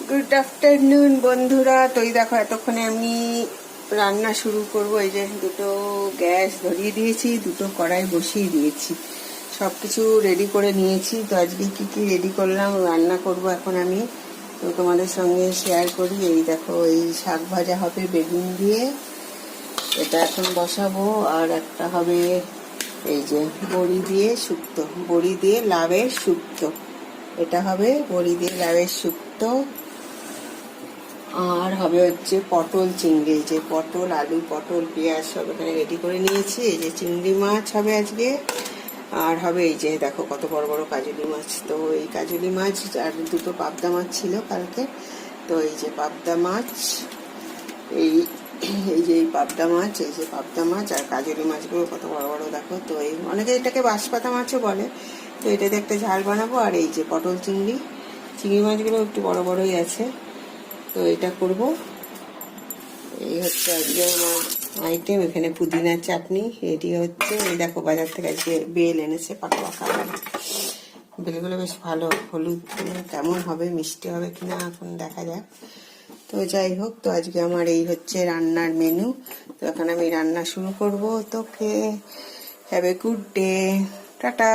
Good afternoon বন্ধুরা। তো এই দেখো এতক্ষণে আমি রান্না শুরু করব। এই যে দুটো গ্যাস ধরিয়ে দিয়েছি, দুটো কড়াই বসিয়ে দিয়েছি, সব কিছু রেডি করে নিয়েছি। তো আজকে কি কি রেডি করলাম, রান্না করব এখন আমি, তো তোমাদের সঙ্গে শেয়ার করি। এই দেখো এই শাক ভাজা হবে বেগুন দিয়ে, এটা এখন বসাবো। আর একটা হবে এই যে বড়ি দিয়ে শুক্তো, বড়ি দিয়ে লাউয়ের শুক্তো, এটা হবে বড়ি দিয়ে লাউয়ের শুক্তো। আর হবে হচ্ছে পটল চিংড়ি, যে পটল আলু পটল পেঁয়াজ সব এখানে রেডি করে নিয়েছি। এই যে চিংড়ি মাছ হবে আজকে। আর হবে এই যে দেখো কত বড় বড় কাজলি মাছ। তো এই কাজলি মাছ আর দুটো পাবদা মাছ ছিল কালকে, তো এই যে পাবদা মাছ, এই এই যে এই পাবদা মাছ, এই যে পাবদা মাছ আর কাজলি মাছগুলো কত বড় বড় দেখো। তো এই অনেকে এটাকে বাঁশপাতা মাছও বলে। তো এটাতে একটা ঝাল বানাবো। আর এই যে পটল চিংড়ি, চিংড়ি মাছগুলো একটু বড় বড়ই আছে, তো এটা করব। এই হচ্ছে আজকে আমার আইটেম। এখানে পুদিনার চাটনি রেডি হচ্ছে। এই দেখো বাজার থেকে আজকে বেল এনেছে, পাকা পাকা বেলগুলো বেশ ভালো, হলুদ কেমন হবে, মিষ্টি হবে কিনা এখন দেখা যাক। তো যাই হোক, তো আজকে আমার এই হচ্ছে রান্নার মেনু। তো এখন আমি রান্না শুরু করব। তোকে have a good day, tata.